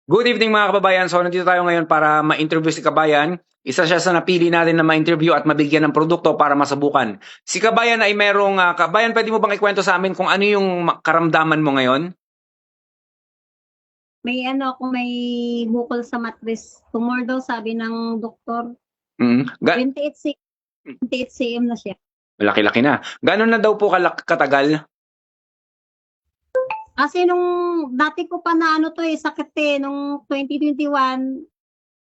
Good evening mga kababayan. So nandito tayo ngayon para ma-interview si Kabayan. Isa siya sa napili natin na ma-interview at mabigyan ng produkto para masubukan. Si Kabayan ay merong, Kabayan, pwede mo bang ikwento sa amin kung ano yung karamdaman mo ngayon? May ano ako, may bukol sa mattress. Tumor daw sabi ng doktor. Mm. 28 cm na siya. Malaki-laki na. Gano'n na daw po katagal? Kasi nung dati ko pa na ano to sakit nung 2021,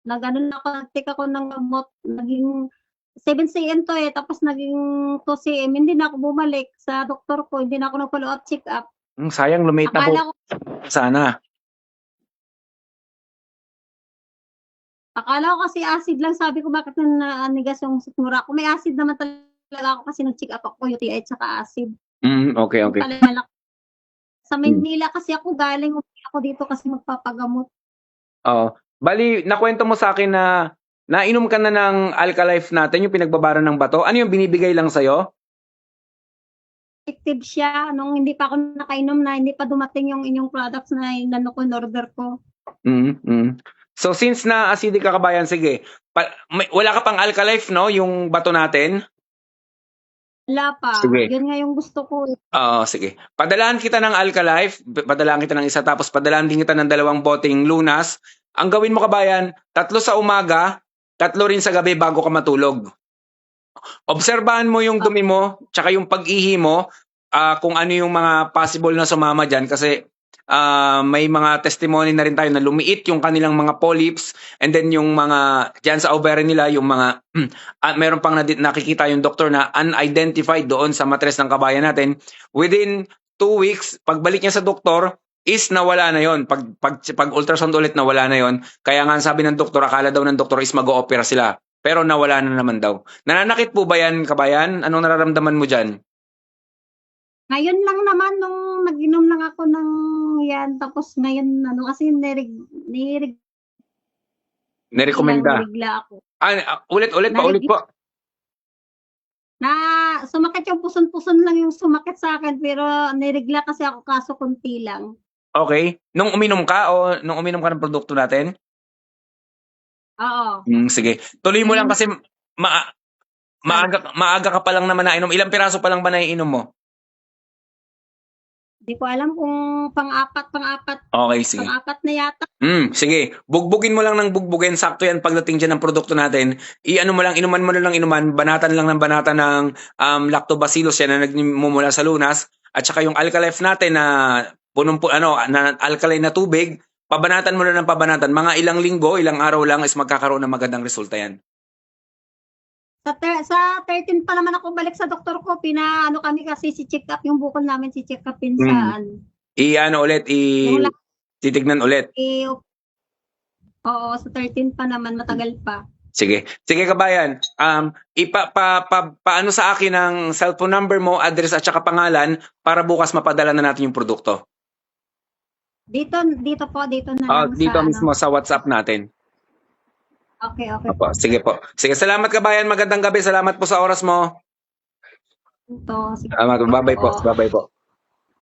nag-ano na ako, nag-take ako ng gamot, naging 7 cm to tapos naging 2 cm. Hindi na ako bumalik sa doktor ko, hindi na ako nag-follow up, check up. Sayang, lumate na po. Akala ko, Sana. akala ko kasi acid lang, sabi ko bakit nanigas yung sikmura ko. May acid naman talaga ako kasi nag-check up ako, UTI at saka acid. Okay. Sa Manila kasi ako galing, umuwi ako dito kasi magpapagamot. Oo. Bali, nakwento mo sa akin na nainom ka na ng Alkalife natin, yung pinagbabara ng bato. Ano yung binibigay lang sa'yo? Effective siya nung hindi pa ako nakainom, na hindi pa dumating yung inyong products na in-order ko. So since na acidic ka, Kabayan, sige. Wala ka pang Alkalife, no? Yung bato natin? Wala pa. Sige. Yun nga yung gusto ko. Oo, sige. Padalahan kita ng Alkalife, padalahan kita ng isa, tapos padalahan din kita ng 2 boteng Lunas. Ang gawin mo, Kabayan, 3 sa umaga, 3 rin sa gabi bago ka matulog. Obserbahan mo yung dumi mo, tsaka yung pag-ihi mo, kung ano yung mga possible na sumama dyan, kasi may mga testimony na rin tayo na lumiit yung kanilang mga polyps, and then yung mga dyan sa ovary nila, yung mga meron pang nakikita yung doktor na unidentified doon sa matres ng kabayan natin. Within 2 weeks, pagbalik niya sa doktor, is nawala na yon. Pag ultrasound ulit, nawala na yon. Kaya nga sabi ng doktor, akala daw ng doktor is mag-o-opera sila. Pero nawala na naman daw. Nananakit po ba yan, Kabayan? Anong nararamdaman mo dyan? Ngayon lang naman nung nag-inom lang ako ng yan, tapos ngayon ano kasi Nirekomenda. nirigla ako. Ulit, paulit po. Na sumakit yung puson-puson lang yung sumakit sa akin, pero nirigla kasi ako kaso konti lang. Okay. Nung uminom ka o nung uminom ka ng produkto natin? Oo. Sige. Tuloy mo lang kasi maaga ka pa lang naman nainom. Ilang piraso pa lang ba naiinom mo? Hindi ko alam kung pang-apat. Okay, sige. Pang-apat na yata. Sige. Bugbugin mo lang ng bugbugin. Sakto yan pagdating dyan ng produkto natin. Inuman mo na lang inuman. Banatan lang ng banatan ng lactobacillus yan na nagmumula sa lunas. At saka yung Alkalife natin na na alkaline na tubig. Pabanatan mo na ng pabanatan. Mga ilang linggo, ilang araw lang is magkakaroon ng magandang resulta yan. Sa 13 pa naman ako balik sa doktor ko. Pinaano kami kasi si check up yung bukol namin, si check upin saan. Titignan ulit. Oo, sa 13 pa naman, matagal pa. Sige. Sige, Kabayan. Paano sa akin ang cellphone number mo, address at saka pangalan para bukas mapadala na natin yung produkto. Dito na lang dito mismo sa WhatsApp natin. Okay. Opo, sige po. Sige, salamat, Kabayan. Magandang gabi. Salamat po sa oras mo. Ito, sige. Bye-bye po.